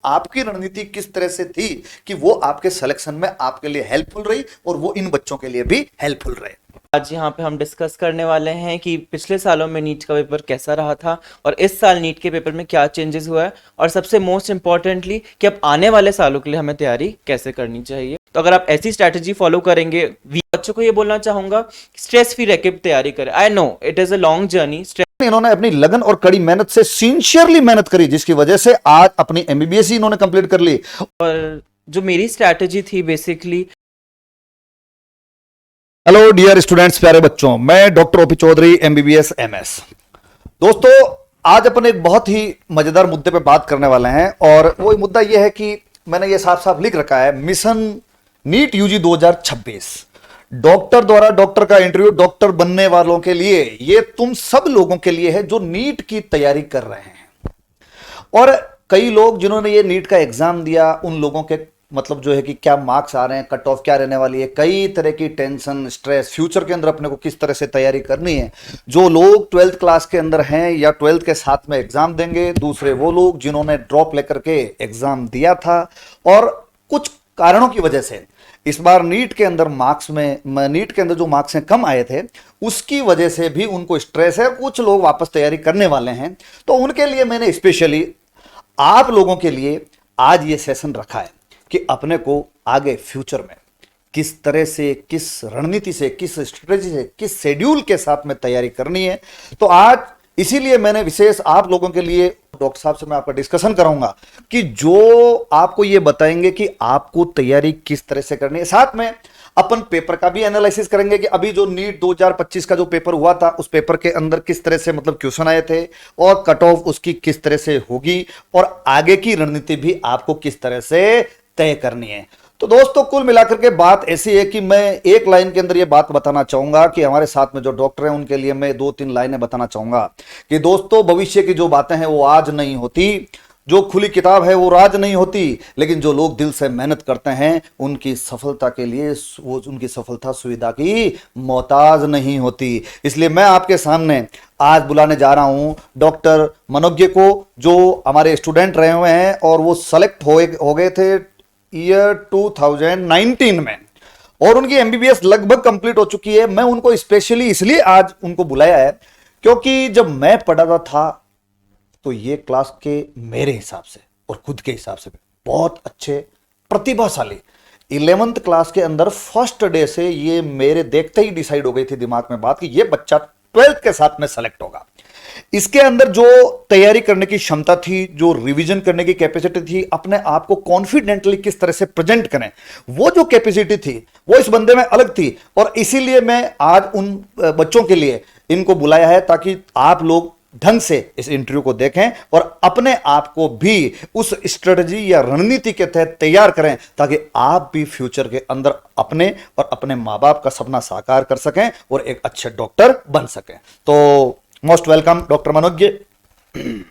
आपकी रणनीति किस तरह से थी कि वो आपके सिलेक्शन में आपके लिए हेल्पफुल रही और वो इन बच्चों के लिए भी हेल्पफुल रहे। आज यहाँ पे हम डिस्कस करने वाले हैं कि पिछले सालों में नीट का पेपर कैसा रहा था और इस साल नीट के पेपर में क्या चेंजेस हुआ है, और सबसे मोस्ट इम्पॉर्टेंटली कि अब आने वाले सालों के लिए हमें तैयारी कैसे करनी चाहिए। तो अगर आप ऐसी स्ट्रैटेजी फॉलो करेंगे, बच्चों को ये बोलना चाहूंगा स्ट्रेस फ्री रह के तैयारी करें। I know it is a long journey. इन्होंने अपनी लगन और कड़ी मेहनत से सिंसियरली मेहनत करी, जिसकी वजह से आज अपनी एमबीबीएस ही इन्होंने कंप्लीट कर ली। और जो मेरी स्ट्रैटेजी थी बेसिकली, हेलो डियर स्टूडेंट्स, प्यारे बच्चों, मैं doctor OP Chaudhary, MBBS MS. दोस्तों, आज अपन एक बहुत ही मजेदार मुद्दे पे बात करने वाले हैं और वो मुद्दा ये है कि मैंने ये साफ साफ लिख रखा है, मिशन नीट यूजी 2026, डॉक्टर द्वारा डॉक्टर का इंटरव्यू डॉक्टर बनने वालों के लिए। ये तुम सब लोगों के लिए है जो नीट की तैयारी कर रहे हैं। और कई लोग जिन्होंने ये नीट का एग्जाम दिया, उन लोगों के मतलब जो है कि क्या मार्क्स आ रहे हैं, कट ऑफ क्या रहने वाली है, कई तरह की टेंशन, स्ट्रेस, फ्यूचर के अंदर अपने को किस तरह से तैयारी करनी है। जो लोग 12th क्लास के अंदर हैं या 12th के साथ में एग्जाम देंगे, दूसरे वो लोग जिन्होंने ड्रॉप लेकर के एग्जाम दिया था और कुछ कारणों की वजह से इस बार नीट के अंदर नीट के अंदर जो मार्क्स हैं कम आए थे, उसकी वजह से भी उनको स्ट्रेस है। कुछ लोग वापस तैयारी करने वाले हैं, तो उनके लिए मैंने स्पेशली आप लोगों के लिए आज ये सेशन रखा है कि अपने को आगे फ्यूचर में किस तरह से, किस रणनीति से, किस स्ट्रेटेजी से, किस शेड्यूल के साथ में तैयारी करनी है। तो आज इसीलिए मैंने विशेष आप लोगों के लिए डॉक्टर साहब से मैं आपका डिस्कशन कराऊंगा कि जो आपको ये बताएंगे कि आपको तैयारी किस तरह से करनी है। साथ में अपन पेपर का भी एनालिसिस करेंगे कि अभी जो नीट 2025 का जो पेपर हुआ था, उस पेपर के अंदर किस तरह से मतलब क्वेश्चन आए थे और कट ऑफ उसकी किस तरह से होगी और आगे की रणनीति भी आपको किस तरह से तय करनी है। तो दोस्तों, कुल मिलाकर के बात ऐसी है कि मैं एक लाइन के अंदर ये बात बताना चाहूंगा कि हमारे साथ में जो डॉक्टर हैं उनके लिए मैं 2-3 लाइनें बताना चाहूंगा कि दोस्तों, भविष्य की जो बातें हैं वो आज नहीं होती, जो खुली किताब है वो राज नहीं होती, लेकिन जो लोग दिल से मेहनत करते हैं उनकी सफलता के लिए वो उनकी सफलता सुविधा की मोहताज नहीं होती। इसलिए मैं आपके सामने आज बुलाने जा रहा हूं डॉक्टर मनोज्ञ को, जो हमारे स्टूडेंट रहे हुए हैं और वो सेलेक्ट हो गए थे ईयर 2019 में और उनकी एमबीबीएस लगभग कंप्लीट हो चुकी है। मैं उनको स्पेशली इसलिए आज उनको बुलाया है क्योंकि जब मैं पढ़ाता था तो ये क्लास के मेरे हिसाब से और खुद के हिसाब से बहुत अच्छे प्रतिभाशाली 11th क्लास के अंदर फर्स्ट डे से ये मेरे देखते ही डिसाइड हो गई थी दिमाग में बात कि ये बच्चा 12th के साथ में सेलेक्ट होगा। इसके अंदर जो तैयारी करने की क्षमता थी, जो रिवीजन करने की कैपेसिटी थी, अपने आप को कॉन्फिडेंटली किस तरह से प्रेजेंट करें, वो जो कैपेसिटी थी वो इस बंदे में अलग थी। और इसीलिए मैं आज उन बच्चों के लिए इनको बुलाया है ताकि आप लोग ढंग से इस इंटरव्यू को देखें और अपने आप को भी उस स्ट्रेटजी या रणनीति के तहत तैयार करें ताकि आप भी फ्यूचर के अंदर अपने और अपने मां बाप का सपना साकार कर सकें और एक अच्छे डॉक्टर बन सकें। तो most welcome doctor Manogya. Thank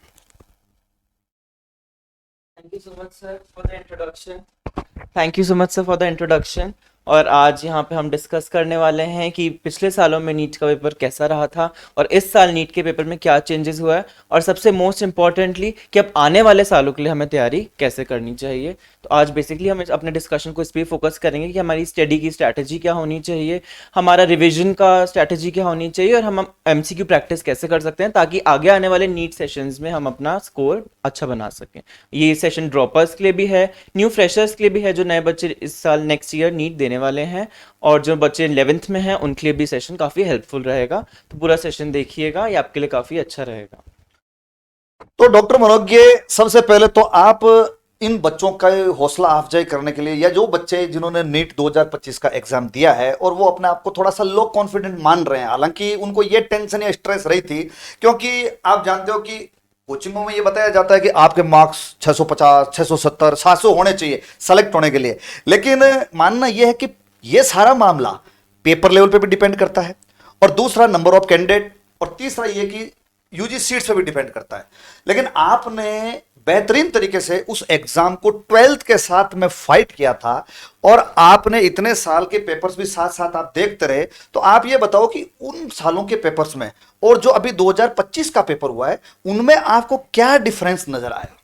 you so much sir for the introduction. Thank you so much sir for the introduction. और आज यहाँ पे हम डिस्कस करने वाले हैं कि पिछले सालों में नीट का पेपर कैसा रहा था और इस साल नीट के पेपर में क्या चेंजेस हुआ है, और सबसे मोस्ट इम्पॉर्टेंटली कि अब आने वाले सालों के लिए हमें तैयारी कैसे करनी चाहिए। तो आज बेसिकली हम अपने डिस्कशन को इस पर फोकस करेंगे कि हमारी स्टडी की स्ट्रैटेजी क्या होनी चाहिए, हमारा रिविजन का स्ट्रैटेजी क्या होनी चाहिए और हम एमसीक्यू प्रैक्टिस कैसे कर सकते हैं ताकि आगे आने वाले नीट सेशंस में हम अपना स्कोर अच्छा बना सकें। ये सेशन ड्रॉपर्स के लिए भी है, न्यू फ्रेशर्स के लिए भी है, जो नए बच्चे इस साल नेक्स्ट ईयर नीट देने वाले हैं, और जो बच्चे 11th में हैं उनके लिए भी सेशन काफ़ी हेल्पफुल रहेगा। तो पूरा सेशन देखिएगा, ये आपके लिए काफ़ी अच्छा रहेगा। तो डॉक्टर मनोज्ञ, सबसे पहले तो आप इन बच्चों का हौसला अफजाई करने के लिए, या जो बच्चे जिन्होंने नीट 2025 का एग्जाम दिया है और वो अपने आप को थोड़ा सा लो कॉन्फिडेंट मान रहे हैं, हालांकि उनको ये टेंशन या स्ट्रेस रही थी क्योंकि आप जानते हो कि कोचिंगों में ये बताया जाता है कि आपके मार्क्स 650, 670, 700 होने चाहिए सेलेक्ट होने के लिए, लेकिन मानना यह है कि यह सारा मामला पेपर लेवल पे भी डिपेंड करता है, और दूसरा नंबर ऑफ कैंडिडेट, और तीसरा यह कि यूजी सीट्स पे भी डिपेंड करता है। लेकिन आपने बेहतरीन तरीके से उस एग्जाम को 12th के साथ में फाइट किया था और आपने इतने साल के पेपर्स भी साथ साथ आप देखते रहे। तो आप ये बताओ कि उन सालों के पेपर्स में और जो अभी 2025 का पेपर हुआ है उनमें आपको क्या डिफरेंस नजर आया?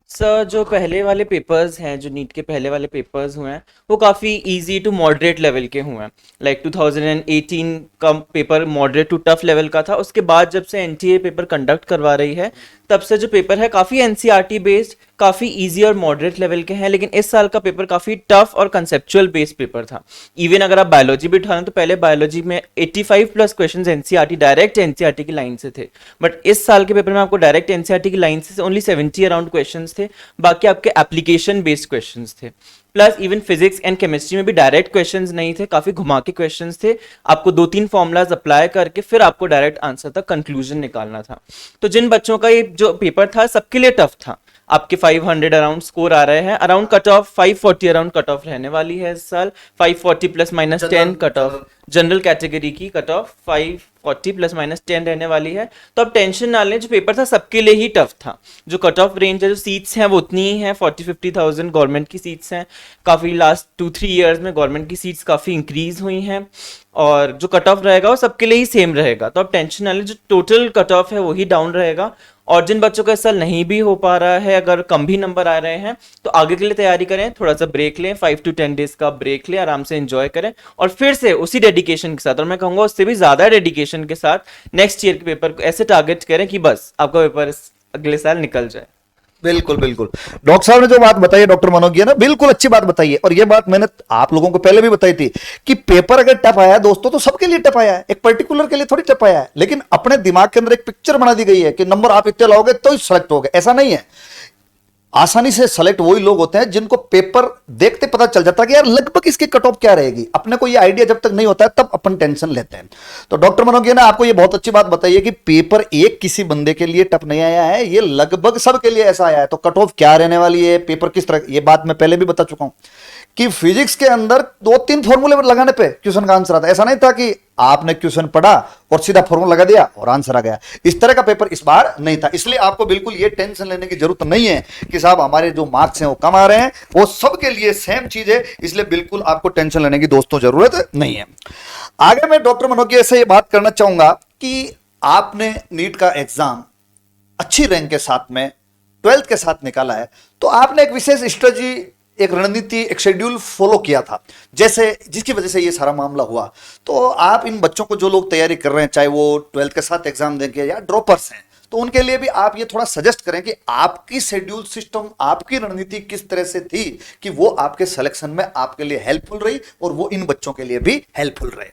सर जो पहले वाले पेपर्स हैं, जो नीट के पहले वाले पेपर्स हुए हैं, वो काफ़ी इजी टू मॉडरेट लेवल के हुए हैं। लाइक 2018 का paper moderate to tough level का था। उसके बाद जब से एनटीए पेपर कंडक्ट करवा रही है, तब से जो पेपर है काफ़ी एनसीईआरटी बेस्ड, काफ़ी इजी और मॉडरेट लेवल के हैं। लेकिन इस साल का पेपर काफ़ी टफ और कंसेप्चुअल बेस्ड पेपर था। इवन अगर आप बायोलॉजी भी उठा लें तो पहले बायोलॉजी में 85 plus questions NCERT, direct NCERT की लाइन से थे। बट इस साल के पेपर में आपको डायरेक्ट एनसीईआरटी की लाइन से ओनली 70 अराउंड क्वेश्चंस थे, बाकी आपके एप्लीकेशन बेस्ड क्वेश्चंस थे। Plus even physics and chemistry में भी डायरेक्ट क्वेश्चंस नहीं थे, काफी घुमा के क्वेश्चंस थे। आपको 2-3 फॉर्मूलाज अप्लाई करके फिर आपको डायरेक्ट आंसर तक कंक्लूजन निकालना था। तो जिन बच्चों का ये जो पेपर था सबके लिए टफ था। आपके 500 अराउंड स्कोर आ रहे हैं, around cut off 540 around cut off रहने वाली है इस साल। 540 plus minus 10 cut off, general category की कट ऑफ 540 प्लस माइनस 10 रहने वाली है। तो अब टेंशन ना लें, जो पेपर था सबके लिए ही टफ था। जो कट ऑफ रेंज है, जो सीट्स हैं वो उतनी ही है, 40-50,000 गवर्नमेंट की सीट्स हैं। काफ़ी लास्ट 2-3 ईयर्स में गवर्नमेंट की सीट्स काफ़ी इंक्रीज हुई हैं, और जो कट ऑफ रहेगा वो सबके लिए ही सेम रहेगा। तो अब टेंशन ना लें, जो टोटल कट ऑफ है वही डाउन रहेगा। और जिन बच्चों का इस साल नहीं भी हो पा रहा है, अगर कम भी नंबर आ रहे हैं, तो आगे के लिए तैयारी करें, थोड़ा सा ब्रेक लें, 5 to 10 डेज का ब्रेक लें, आराम से एंजॉय करें, और फिर से उसी डेडिकेशन के साथ, और मैं कहूँगा उससे भी ज़्यादा डेडिकेशन के साथ नेक्स्ट ईयर के पेपर को ऐसे टारगेट करें कि बस आपका पेपर अगले साल निकल जाए। बिल्कुल बिल्कुल। डॉक्टर साहब ने जो बात बताई है, डॉक्टर मनोगिया ना, बिल्कुल अच्छी बात बताई है। और ये बात मैंने आप लोगों को पहले भी बताई थी कि पेपर अगर टफ आया है दोस्तों, तो सबके लिए टफ आया है, एक पर्टिकुलर के लिए थोड़ी टफ आया है। लेकिन अपने दिमाग के अंदर एक पिक्चर बना दी गई है कि नंबर आप इतने लाओगे तो ही सेलेक्ट होगे। ऐसा नहीं है। आसानी से सेलेक्ट वही लोग होते हैं जिनको पेपर देखते पता चल जाता है कि यार लगभग इसकी कट ऑफ क्या रहेगी। अपने को ये आइडिया जब तक नहीं होता है तब अपन टेंशन लेते हैं। तो डॉक्टर मनोगिया ने आपको ये बहुत अच्छी बात बताई है कि पेपर एक किसी बंदे के लिए टफ नहीं आया है, ये लगभग सबके लिए ऐसा आया है। तो कट ऑफ क्या रहने वाली है, पेपर किस तरह, ये बात मैं पहले भी बता चुका हूं कि फिजिक्स के अंदर 2-3 फॉर्मूले लगाने पे क्वेश्चन का आंसर आता है। ऐसा नहीं था कि आपने क्वेश्चन पढ़ा और सीधा फॉर्मूला लगा दिया और आंसर आ गया। इस तरह का पेपर इस बार नहीं था। इसलिए आपको बिल्कुल ये टेंशन लेने की जरूरत नहीं है कि साहब हमारे जो मार्क्स हैं वो कम आ रहे हैं, वो सबके लिए सेम चीज है। इसलिए बिल्कुल आपको टेंशन लेने की दोस्तों जरूरत नहीं है। आगे मैं डॉक्टर मनोगिया से ये बात करना चाहूंगा कि आपने नीट का एग्जाम अच्छी रैंक के साथ में 12th के साथ निकाला है, तो आपने एक विशेष स्ट्रेटजी, एक रणनीति, एक शेड्यूल फॉलो किया था, जैसे जिसकी वजह से ये सारा मामला हुआ। तो आप इन बच्चों को, जो लोग तैयारी कर रहे हैं, चाहे वो 12th के साथ एग्जाम देंगे या ड्रॉपर्स हैं, तो उनके लिए भी आप ये थोड़ा सजेस्ट करें कि आपकी शेड्यूल सिस्टम, आपकी रणनीति किस तरह से थी कि वो आपके सिलेक्शन में आपके लिए हेल्पफुल रही और वो इन बच्चों के लिए भी हेल्पफुल रहे।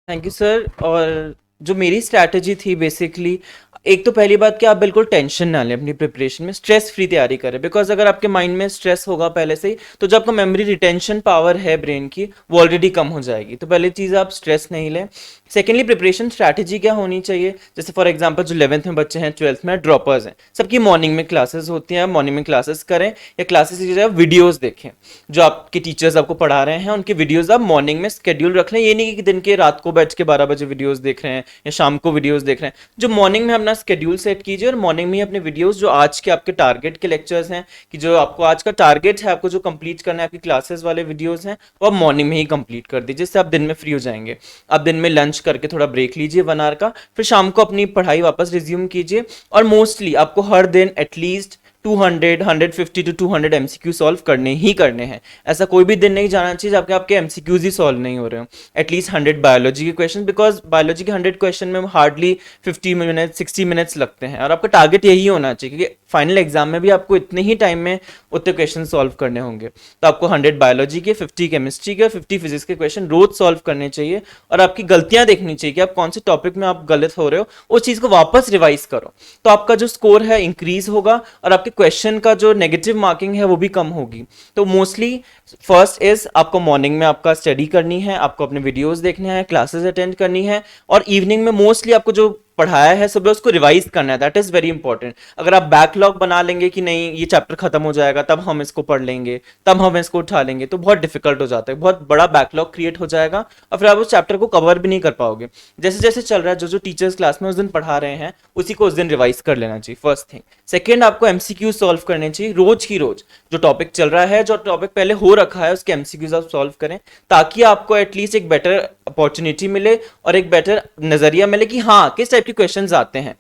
Thank you sir. और जो मेरी स्ट्रैटेजी थी बेसिकली, एक तो पहली बात कि आप बिल्कुल टेंशन ना लें अपनी प्रिपरेशन में, स्ट्रेस फ्री तैयारी करें। बिकॉज अगर आपके माइंड में स्ट्रेस होगा पहले से ही, तो जो आपका मेमोरी रिटेंशन पावर है ब्रेन की, वो ऑलरेडी कम हो जाएगी। तो पहली चीज़, आप स्ट्रेस नहीं लें। सेकेंडली, प्रिपरेशन स्ट्रैटेजी क्या होनी चाहिए, जैसे फॉर एग्जाम्पल जो 11th में बच्चे हैं, 12th में ड्रॉपर्स हैं, सबकी मॉर्निंग में क्लासेस होती हैं, मॉर्निंग में क्लासेस करें, या क्लासेस की जगह वीडियोज़ देखें। जो आपके टीचर्स आपको पढ़ा रहे हैं उनकी वीडियोज़ आप मॉर्निंग में स्केड्यूल रख लें। ये नहीं कि दिन के रात को बैठ के 12 बजे वीडियोज़ देख रहे हैं या शाम को वीडियोज़ देख रहे हैं। जो मॉर्निंग में अपना स्केड्यूल सेट कीजिए और मॉर्निंग में ही अपने वीडियोस, जो आज के आपके टारगेट के लेक्चर्स हैं, कि जो आपको आज का टारगेट है, आपको जो कंप्लीट करना है, आपकी क्लासेस वाले वीडियोस हैं, वो आप मॉर्निंग में ही कंप्लीट कर दीजिए, जिससे आप दिन में फ्री हो जाएंगे। आप दिन में लंच करके थोड़ा ब्रेक लीजिए 1 आवर का, फिर शाम को अपनी पढ़ाई वापस रिज्यूम कीजिए। और मोस्टली आपको हर दिन एटलीस्ट 200, 150 to 200 MCQ सॉल्व करने ही करने हैं। ऐसा कोई भी दिन नहीं जाना चाहिए जबकि आपके MCQs ही सॉल्व नहीं हो रहे हो। एटलीस्ट 100 बायोलॉजी के क्वेश्चन, बिकॉज बायोलॉजी के 100 क्वेश्चन में हार्डली 50 मिनट 60 मिनट्स लगते हैं, और आपका टारगेट यही होना चाहिए क्योंकि फाइनल एग्जाम में भी आपको इतने ही टाइम में उतने क्वेश्चन सॉल्व करने होंगे। तो आपको 100 बायोलॉजी के, 50 केमिस्ट्री के और 50 फिजिक्स के क्वेश्चन रोज सॉल्व करने चाहिए, और आपकी गलतियां देखनी चाहिए कि आप कौन से टॉपिक में आप गलत हो रहे हो, उस चीज़ को वापस रिवाइज करो। तो आपका जो स्कोर है इंक्रीज होगा और आपके क्वेश्चन का जो नेगेटिव मार्किंग है वो भी कम होगी। तो मोस्टली फर्स्ट इज आपको मॉर्निंग में आपका स्टडी करनी है, आपको अपने वीडियोस देखने हैं, क्लासेस अटेंड करनी है, और इवनिंग में मोस्टली आपको जो पढ़ाया है सुबह उसको रिवाइज करना है। That is very important. अगर आप बैकलॉग बना लेंगे कि नहीं ये चैप्टर खत्म हो जाएगा तब हम इसको पढ़ लेंगे, तब हम इसको उठा लेंगे, तो बहुत डिफिकल्ट हो जाता है, बहुत बड़ा बैकलॉग क्रिएट हो जाएगा और फिर आप उस चैप्टर को कवर भी नहीं कर पाओगे। जैसे जैसे चल रहा है, जो जो टीचर्स क्लास में उस दिन पढ़ा रहे हैं उसी को उस दिन रिवाइज कर लेना चाहिए, फर्स्ट थिंग। सेकेंड, आपको MCQ सॉल्व करने चाहिए रोज की रोज। जो टॉपिक चल रहा है, जो टॉपिक पहले हो रखा है, उसके MCQs आप सॉल्व करें, ताकि आपको एटलीस्ट एक बेटर अपॉर्चुनिटी मिले और एक बेटर नजरिया मिले कि हाँ किस टाइप के क्वेश्चंस आते हैं।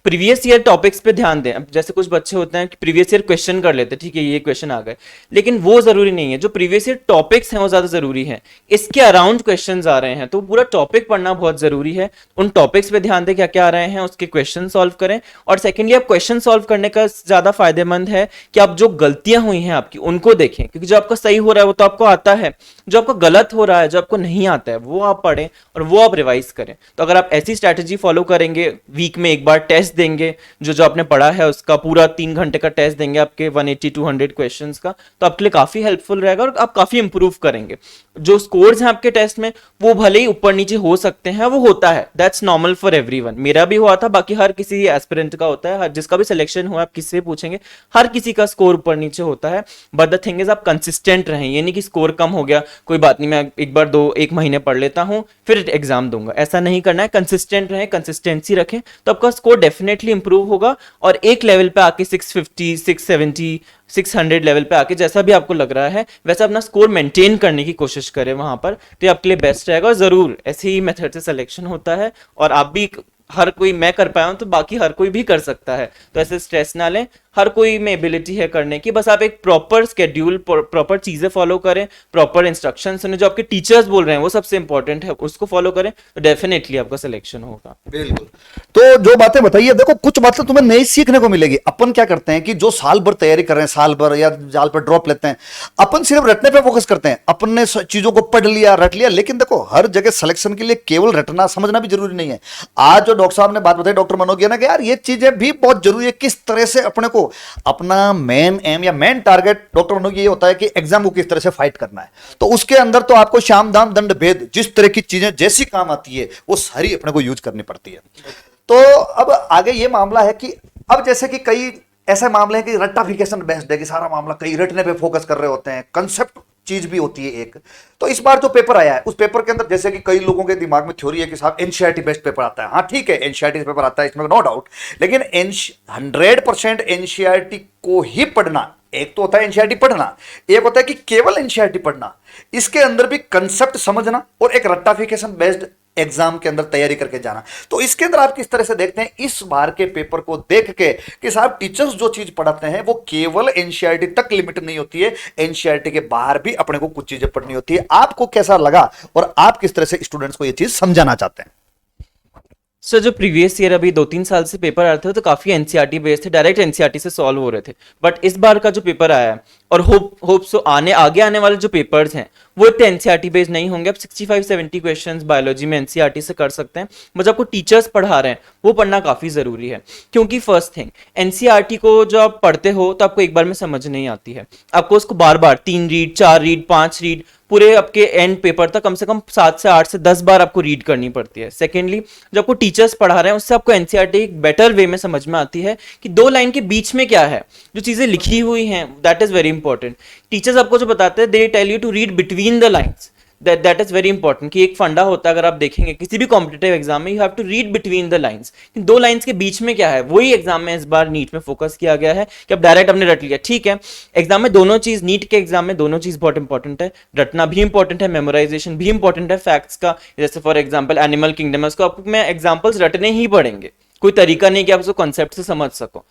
प्रीवियस ईयर टॉपिक्स पे ध्यान दें। अब जैसे कुछ बच्चे होते हैं कि प्रीवियस ईयर क्वेश्चन कर लेते हैं, ठीक है ये क्वेश्चन आ गए, लेकिन वो जरूरी नहीं है। जो प्रीवियस ईयर टॉपिक्स हैं वो ज्यादा जरूरी है, इसके अराउंड क्वेश्चंस आ रहे हैं तो पूरा टॉपिक पढ़ना बहुत जरूरी है। उन टॉपिक्स पे ध्यान दें क्या क्या आ रहे हैं, उसके क्वेश्चन सॉल्व करें। और सेकेंडली आप क्वेश्चन सॉल्व करने का ज्यादा फायदेमंद है कि आप जो गलतियां हुई हैं आपकी उनको देखें, क्योंकि जो आपका सही हो रहा है वो तो आपको आता है, जो आपका गलत हो रहा है, जो आपको नहीं आता है वो आप पढ़ें और वो आप रिवाइज करें। तो अगर आप ऐसी स्ट्रैटेजी फॉलो करेंगे, वीक में एक बार टेस्ट देंगे, जो जो आपने पढ़ा है उसका पूरा 3 घंटे का टेस्ट देंगे आपके 180-200 क्वेश्चंस का, तो आपके लिए काफी हेल्पफुल रहेगा और आप काफी इंप्रूव करेंगे। जो स्कोर्स हैं आपके टेस्ट में वो भले ही ऊपर नीचे हो सकते हैं, वो होता है, दैट्स नॉर्मल फॉर एवरीवन। मेरा भी हुआ था, बाकी हर किसी एस्पिरेंट का होता है, हर जिसका भी सिलेक्शन हुआ आप किसी से पूछेंगे हर किसी का स्कोर ऊपर नीचे होता है। बट द थिंग इज आप कंसिस्टेंट रहें, ये नहीं कि स्कोर कम हो गया कोई बात नहीं, मैं एक बार 1 महीने पढ़ लेता हूं फिर एग्जाम दूंगा, ऐसा नहीं करना है। कंसिस्टेंट रहें, कंसिस्टेंसी रखें, तो आपका स्कोर डेफिनेटली इंप्रूव होगा और एक लेवल पे आके 650, 670, 600 लेवल पे आके जैसा भी आपको लग रहा है वैसा अपना स्कोर मेंटेन करने की कोशिश करें वहां पर, तो ये आपके लिए बेस्ट रहेगा। और जरूर ऐसे ही मेथड से सिलेक्शन होता है और आप भी, हर कोई मैं कर पाया हूं तो बाकी हर कोई भी कर सकता है, तो ऐसे स्ट्रेस ना लें, हर कोई में एबिलिटी है करने की। बस आप एक प्रॉपर स्केड्यूल, प्रॉपर चीजें फॉलो करें, प्रॉपर इंस्ट्रक्शन सुने, जो आपके टीचर्स बोल रहे हैं वो सबसे इंपॉर्टेंट है, उसको फॉलो करें तो डेफिनेटली आपका सिलेक्शन होगा। बिल्कुल। तो जो बातें बताइए, देखो कुछ बातें तुम्हें नई सीखने को मिलेगी। अपन क्या करते हैं कि जो साल भर तैयारी कर रहे हैं, साल भर या साल पर ड्रॉप लेते हैं, अपन सिर्फ रटने पे फोकस करते हैं, अपन ने चीजों को पढ़ लिया, रट लिया। लेकिन देखो हर जगह सिलेक्शन के लिए केवल रटना समझना भी जरूरी नहीं है। आज जो डॉक्टर साहब ने बात बताई, डॉक्टर मनोगिया ने, कि यार ये चीजें भी बहुत जरूरी है, किस तरह से अपने को अपना मेन एम या मेन टारगेट, डॉक्टर मनोगिया ये होता है कि एग्जाम को किस तरह से फाइट करना है। तो उसके अंदर तो आपको शाम दाम दंड भेद, जिस तरह की चीजें जैसी काम आती है वो सारी अपने को यूज करनी पड़ती है। तो अब आगे ये मामला है कि अब जैसे कि कई ऐसे मामले हैं कि रट्टाफिकेशन बेस्ड है, कि सारा मामला कई रटने पे फोकस कर रहे होते हैं, कंसेप्ट चीज भी होती है एक। तो इस बार जो पेपर आया है उस पेपर के अंदर जैसे कि कई लोगों के दिमाग में थ्योरी है कि साहब एनसीईआरटी बेस्ड पेपर आता है। हाँ ठीक है, एनसीईआरटी पेपर आता है, इसमें नो डाउट, लेकिन 100% एनसीईआरटी को ही पढ़ना, एक तो होता है एनसीईआरटी पढ़ना, एक होता है कि केवल एनसीईआरटी पढ़ना, इसके अंदर भी कंसेप्ट समझना और एक रट्टाफिकेशन बेस्ड एग्जाम के अंदर तैयारी करके जाना। तो इसके अंदर आप किस तरह से देखते हैं इस बार के पेपर को देख के कि साहब टीचर्स जो चीज पढ़ाते हैं वो केवल एनसीईआरटी तक लिमिट नहीं होती है, एनसीईआरटी के बाहर भी अपने को कुछ चीजें पढ़नी होती है। आपको कैसा लगा और आप किस तरह से स्टूडेंट्स को ये चीज समझाना चाहते हैं? सर जो प्रीवियस ईयर अभी 2-3 साल से पेपर आ रहे थे तो काफी एनसीईआरटी बेस्ड थे, डायरेक्ट एनसीईआरटी से सॉल्व हो रहे थे। बट इस बार का जो पेपर आया है और होप सो आगे आने वाले जो पेपर्स हैं वो इतने एनसीईआरटी बेस्ड नहीं होंगे। आप 65-70 क्वेश्चंस बायोलॉजी में एनसीईआरटी से कर सकते हैं, बस आपको टीचर्स पढ़ा रहे हैं वो पढ़ना काफी जरूरी है। क्योंकि फर्स्ट थिंग, एनसीईआरटी को जो आप पढ़ते हो तो आपको एक बार में समझ नहीं आती है, आपको उसको बार बार 3 रीड, 4 रीड, 5 रीड, पूरे आपके एंड पेपर तक कम से कम 7 से 8 से 10 बार आपको रीड करनी पड़ती है। सेकेंडली, जो आपको टीचर्स पढ़ा रहे हैं उससे आपको एनसीईआरटी एक बेटर वे में समझ में आती है कि 2 लाइन के बीच में क्या है, जो चीजें लिखी हुई हैं, that is very important. Teachers आपको जो बताते हैं, they tell you to read between the lines, that is very important, कि एक फंडा होता है, अगर आप देखेंगे किसी भी कॉम्पिटिटिव एग्जाम में, you have to read between the lines, 2 lines के बीच में क्या है, वही एग्जाम में इस बार नीट में फोकस किया गया है कि अब डायरेक्ट हमने रट लिया। ठीक है, एग्जाम में दोनों चीज, नीट के एग्जाम में दोनों चीज बहुत इंपॉर्टेंट है, रटना भी इंपॉर्टेंट है, मेमोराइजेशन भी इंपॉर्टेंट है फैक्ट्स का। जैसे फॉर एग्जाम्पल एनिमल किंगडम है, उसको आपको मैं एग्जाम्पल्स रटने ही पड़ेंगे, कोई तरीका नहीं कि आप उसको कॉन्सेप्ट से समझ सको,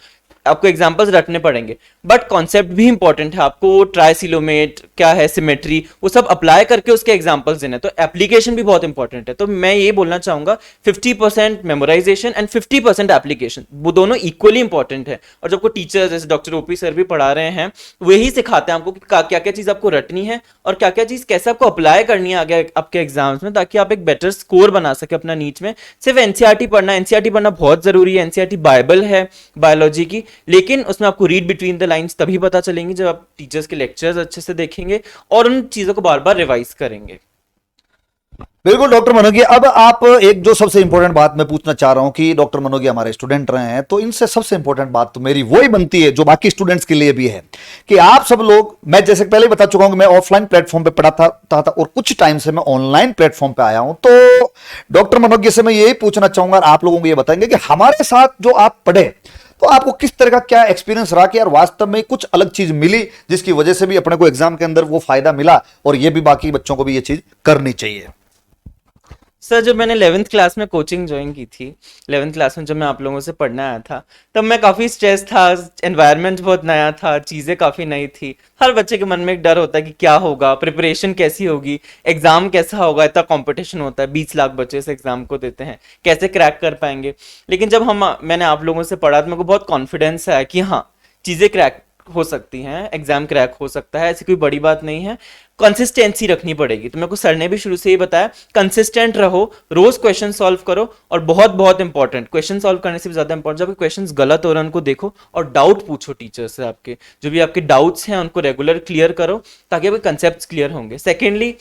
आपको एग्जांपल्स रटने पड़ेंगे। बट कॉन्सेप्ट भी इंपॉर्टेंट है, आपको ट्राइसिलोमेट क्या है, सिमेट्री, वो सब अप्लाई करके उसके एग्जांपल्स देने, तो एप्लीकेशन भी बहुत इंपॉर्टेंट है। तो मैं ये बोलना चाहूंगा 50% मेमोराइजेशन एंड 50% एप्लीकेशन, वो दोनों इक्वली इंपॉर्टेंट है। और जब को टीचर्स जैसे डॉक्टर ओपी सर भी पढ़ा रहे हैं, वही सिखाते हैं आपको कि क्या क्या चीज आपको रटनी है और क्या क्या चीज कैसे आपको अप्लाई करनी है आगे आपके एग्जाम्स में, ताकि आप एक बेटर स्कोर बना सके अपना नीट में। सिर्फ एनसीईआरटी पढ़ना बहुत जरूरी है, एनसीईआरटी बाइबल है बायोलॉजी की, लेकिन उसमें आपको रीड बिटवीन द लाइंस तभी पता चलेंगी जब आप टीचर्स के लेक्चर्स अच्छे से देखेंगे और उन चीजों को बार बार रिवाइज करेंगे। बिल्कुल डॉक्टर मनोगिया, अब आप एक जो सबसे इंपॉर्टेंट बात मैं पूछना चाह रहा हूं कि डॉक्टर मनोगिया हमारे स्टूडेंट रहे हैं, तो इनसे सबसे इंपॉर्टेंट बात तो मेरी वही बनती है जो बाकी स्टूडेंट्स के लिए भी है कि आप सब लोग, मैं जैसे पहले ही बता चुका हूं कि मैं ऑफलाइन प्लेटफॉर्म पे पढ़ाता था और कुछ टाइम से मैं ऑनलाइन प्लेटफॉर्म पे आया हूं। तो डॉक्टर मनोगिया से मैं यही पूछना चाहूंगा, आप लोगों को ये बताएंगे कि हमारे साथ जो आप पढ़े तो आपको किस तरह का क्या एक्सपीरियंस रहा कि यार वास्तव में कुछ अलग चीज मिली जिसकी वजह से भी अपने को एग्जाम के अंदर वो फायदा मिला और ये भी बाकी बच्चों को भी ये चीज करनी चाहिए। सर जब मैंने 11th क्लास में कोचिंग ज्वाइन की थी, 11th क्लास में जब मैं आप लोगों से पढ़ने आया था, तब मैं काफ़ी स्ट्रेस था। एनवायरनमेंट बहुत नया था, चीज़ें काफ़ी नई थी। हर बच्चे के मन में एक डर होता है कि क्या होगा, प्रिपरेशन कैसी होगी, एग्ज़ाम कैसा होगा, इतना कंपटीशन होता है, 20 लाख बच्चे इस एग्ज़ाम को देते हैं, कैसे क्रैक कर पाएंगे। लेकिन जब मैंने आप लोगों से पढ़ा तो मेरे को बहुत कॉन्फिडेंस आया कि हाँ, चीज़ें क्रैक हो सकती हैं, एग्जाम क्रैक हो सकता है, ऐसी कोई बड़ी बात नहीं है। कंसिस्टेंसी रखनी पड़ेगी। तो मेरे को सर ने भी शुरू से ही बताया, कंसिस्टेंट रहो, रोज क्वेश्चन सॉल्व करो, और बहुत बहुत इंपॉर्टेंट, क्वेश्चन सॉल्व करने से भी ज्यादा इंपॉर्टेंट, जब क्वेश्चंस गलत हो रहे हैं उनको देखो और डाउट पूछो टीचर से। आपके जो भी आपके डाउट्स हैं उनको रेगुलर क्लियर करो, ताकि आपके कंसेप्ट क्लियर होंगे। सेकेंडली,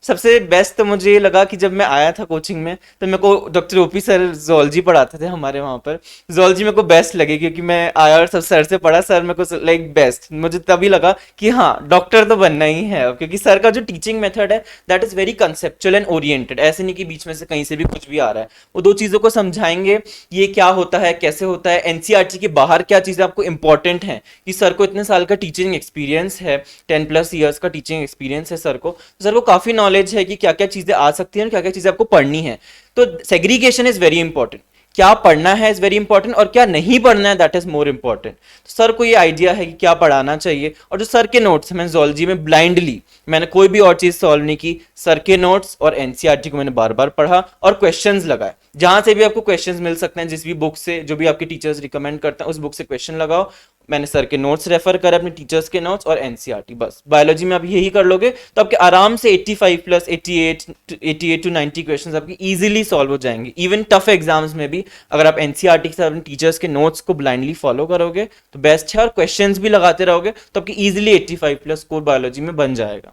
सबसे बेस्ट तो मुझे ये लगा कि जब मैं आया था कोचिंग में, तो मेरे को डॉक्टर ओपी सर जोलॉजी पढ़ाते थे हमारे वहाँ पर। जोलॉजी मेरे को बेस्ट लगे, क्योंकि मैं आया और सब सर से पढ़ा, सर मेरे को लाइक बेस्ट, मुझे तभी लगा कि हाँ, डॉक्टर तो बनना ही है अब, क्योंकि सर का जो टीचिंग मेथड है that is very conceptual and oriented. ऐसे नहीं कि बीच में से कहीं से भी कुछ भी आ रहा है। वो दो चीज़ों को समझाएंगे, ये क्या होता है, कैसे होता है, एनसीईआरटी के बाहर क्या चीज़ें आपको इंपॉर्टेंट है, कि सर को इतने साल का टीचिंग एक्सपीरियंस है, 10+ ईयर्स का टीचिंग एक्सपीरियंस है सर को काफ़ी नॉलेज है कि क्या क्या चीजें आ सकती हैं और क्या क्या चीजें आपको पढ़नी है। तो सेग्रीगेशन इज वेरी इंपॉर्टेंट, क्या पढ़ना है इज वेरी इंपॉर्टेंट, और क्या नहीं पढ़ना है दैट इज मोर इंपॉर्टेंट। तो सर को ये आइडिया है कि क्या पढ़ाना चाहिए, और जो सर के नोट्स हैं, मैं जोलॉजी में ब्लाइंडली मैंने कोई भी और चीज सॉल्व नहीं की, सर के नोट्स और एनसीईआरटी को मैंने बार बार पढ़ा और क्वेश्चंस लगाए। जहां से भी आपको क्वेश्चंस मिल सकते हैं, जिस भी बुक से, जो भी आपके टीचर्स रिकमेंड करते हैं, उस बुक से क्वेश्चन लगाओ। मैंने सर के नोट्स रेफर करे, अपने टीचर्स के नोट्स और एनसीईआरटी। बस बायोलॉजी में आप यही कर लोगे तो आपके आराम से 85+ 88 टू 90 क्वेश्चंस आपकी इजीली सॉल्व हो जाएंगे। इवन टफ एग्जाम्स में भी अगर आप एनसीईआरटी के साथ अपने टीचर्स के नोट्स को ब्लाइंडली फॉलो करोगे तो बेस्ट है, और क्वेश्चंस भी लगाते रहोगे तो आपकी इजीली 85+ स्कोर बायोलॉजी में बन जाएगा।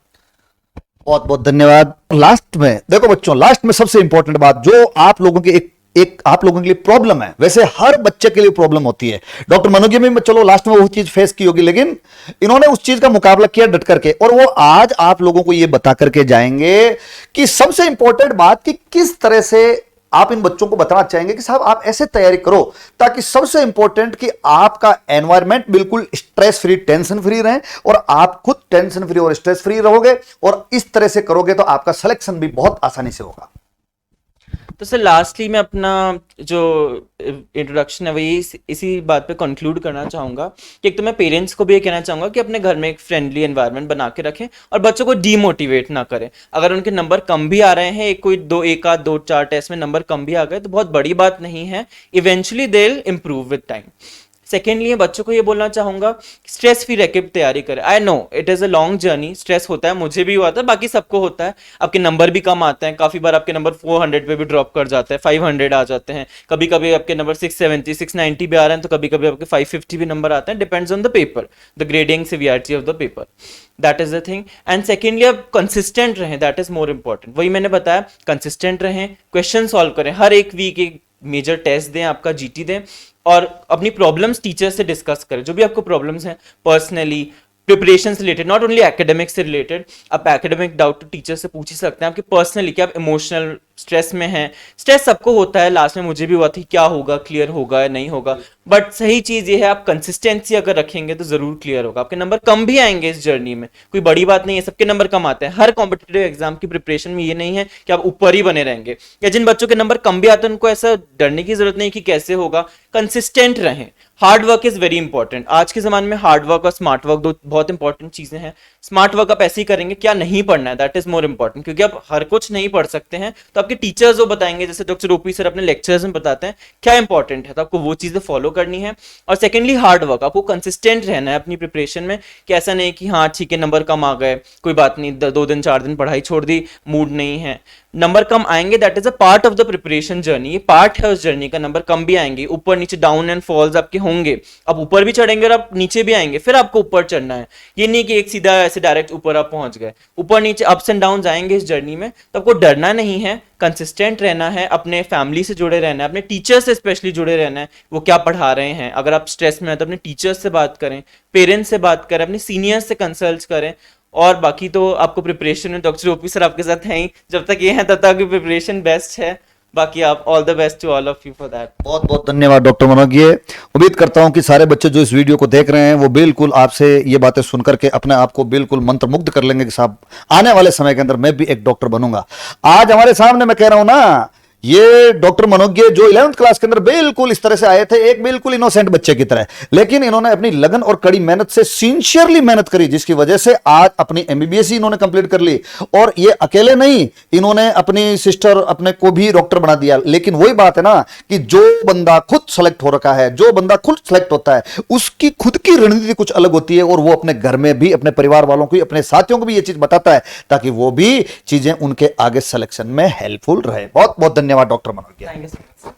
बहुत बहुत धन्यवाद। लास्ट में देखो बच्चों, लास्ट में सबसे इंपॉर्टेंट बात जो आप लोगों की एक आप लोगों के लिए प्रॉब्लम है, वैसे हर बच्चे के लिए प्रॉब्लम होती है। डॉक्टर मनोज में चलो लास्ट में वो चीज फेस की होगी, लेकिन इन्होंने उस चीज का मुकाबला किया डट करके, और वो आज आप लोगों को ये बता करके जाएंगे कि सबसे इंपॉर्टेंट बात कि किस तरह से आप इन बच्चों को बताना चाहेंगे कि साहब आप ऐसे तैयारी करो ताकि सबसे इंपॉर्टेंट कि आपका एनवायरनमेंट बिल्कुल स्ट्रेस फ्री, टेंशन फ्री रहे, और आप खुद टेंशन फ्री और स्ट्रेस फ्री रहोगे, और इस तरह से करोगे तो आपका सिलेक्शन भी बहुत आसानी से होगा। तो सर लास्टली मैं अपना जो इंट्रोडक्शन है वो इसी बात पे कंक्लूड करना चाहूँगा कि एक तो मैं पेरेंट्स को भी ये कहना चाहूँगा कि अपने घर में एक फ्रेंडली एनवायरनमेंट बना के रखें और बच्चों को डीमोटिवेट ना करें। अगर उनके नंबर कम भी आ रहे हैं, एक आध दो चार टेस्ट में नंबर कम भी आ गए तो बहुत बड़ी बात नहीं है, eventually they will improve with time. Secondly बच्चों को ये बोलना चाहूंगा, स्ट्रेस फ्री रह के तैयारी करें। I know it is a long journey, stress होता है, मुझे भी हुआ था, बाकी सबको होता है। आपके नंबर भी कम आते हैं, काफ़ी बार आपके नंबर 400 पे भी ड्रॉप कर जाते हैं, 500 आ जाते हैं, कभी कभी आपके नंबर 670 690 भी आ रहे हैं, तो कभी कभी आपके 550 भी नंबर आते हैं। Depends on the paper, the grading severity of the paper, that is the thing. And secondly आप कंसिस्टेंट रहें, दैट इज मोर इंपॉर्टेंट। वही मैंने बताया, कंसिस्टेंट रहें, क्वेश्चन सॉल्व करें, हर एक वीक एक मेजर टेस्ट दें, आपका जीटी दें, और अपनी प्रॉब्लम्स टीचर से डिस्कस करें। जो भी आपको प्रॉब्लम्स हैं पर्सनली, प्रिपरेशन से रिलेटेड, नॉट ओनली एकेडमिक्स से रिलेटेड, आप एकेडमिक डाउट तो टीचर से पूछ ही सकते हैं। आपके पर्सनली क्या आप इमोशनल स्ट्रेस में हैं, स्ट्रेस सबको होता है, लास्ट में मुझे भी हुआ था, क्या होगा, क्लियर होगा या नहीं होगा, बट सही चीज़ ये है आप कंसिस्टेंसी अगर रखेंगे तो ज़रूर क्लियर होगा। आपके नंबर कम भी आएंगे इस जर्नी में, कोई बड़ी बात नहीं है, सबके नंबर कम आते हैं। हर कॉम्पिटिटिव एग्जाम की प्रिपरेशन में ये नहीं है कि आप ऊपर ही बने रहेंगे, या जिन बच्चों के नंबर कम भी आते हैं उनको ऐसा डरने की जरूरत नहीं कि कैसे होगा, कंसिस्टेंट रहें। Hard work is very important. आज के ज़माने में हार्ड वर्क और स्मार्ट वर्क दो बहुत इंपॉर्टेंट चीज़ें हैं। स्मार्ट वर्क आप ऐसे ही करेंगे, क्या नहीं पढ़ना है दैट इज मोर इंपॉर्टेंट, क्योंकि आप हर कुछ नहीं पढ़ सकते हैं, तो आपके टीचर्स वो बताएंगे, जैसे डॉक्टर ओपी सर अपने लेक्चर्स में बताते हैं क्या इंपॉर्टेंट है, तो आपको वो चीज़ें फॉलो करनी है। और सेकेंडली हार्ड वर्क, आपको कंसिस्टेंट रहना है अपनी प्रिपरेशन में, कि ऐसा नहीं कि हाँ ठीक है नंबर कम आ गए, कोई बात नहीं, 2 दिन 4 दिन पढ़ाई छोड़ दी, मूड नहीं है। नंबर कम आएंगे, that is a part of the preparation journey, ये पार्ट है उस जर्नी का। नंबर कम भी आएंगे, ऊपर नीचे डाउन एंड फॉल्स आपके होंगे, आप ऊपर भी चढ़ेंगे और आप नीचे भी आएंगे, फिर आपको ऊपर चढ़ना है। ये नहीं कि एक सीधा ऐसे डायरेक्ट ऊपर आप पहुंच गए, ऊपर नीचे अप्स एंड डाउन आएंगे इस जर्नी में, तो आपको डरना नहीं है, कंसिस्टेंट रहना है, अपने फैमिली से जुड़े रहना है, अपने टीचर से स्पेशली जुड़े रहना है, वो क्या पढ़ा रहे हैं। अगर आप स्ट्रेस में हैं तो अपने टीचर्स से बात करें, पेरेंट्स से बात करें, अपने सीनियर्स से कंसल्ट करें। और बाकी तो आपको प्रिपरेशन में डॉक्टर ओपी सर आपके साथ हैं ही, जब तक ये हैं तब तक प्रिपरेशन बेस्ट है। बाकी आप all the best to all of you for that. बहुत बहुत धन्यवाद डॉक्टर मनोज। ये उम्मीद करता हूं कि सारे बच्चे जो इस वीडियो को देख रहे हैं वो बिल्कुल आपसे ये बातें सुनकर के अपने आप को बिल्कुल मंत्रमुग्ध कर लेंगे कि साहब आने वाले समय के अंदर मैं भी एक डॉक्टर बनूंगा। आज हमारे सामने मैं कह रहा हूं ना, ये डॉक्टर मनोज जो 11th क्लास के अंदर बिल्कुल इस तरह से आए थे, एक बिल्कुल इनोसेंट बच्चे की तरह, लेकिन इन्होंने अपनी लगन और कड़ी मेहनत से सिंसियरली मेहनत करी, जिसकी वजह से आज अपनी एमबीबीएस ही इन्होंने कंप्लीट कर ली। और ये अकेले नहीं, इन्होंने अपनी सिस्टर अपने को भी डॉक्टर बना दिया। लेकिन वही बात है ना कि जो बंदा खुद सेलेक्ट हो रखा है, जो बंदा खुद सेलेक्ट होता है, उसकी खुद की रणनीति कुछ अलग होती है और वो अपने घर में भी, अपने परिवार वालों को, अपने साथियों को भी ये चीज बताता है ताकि वो भी चीजें उनके आगे सिलेक्शन में हेल्पफुल रहे। बहुत बहुत धन्यवाद doctor Manoj. Thank you so much.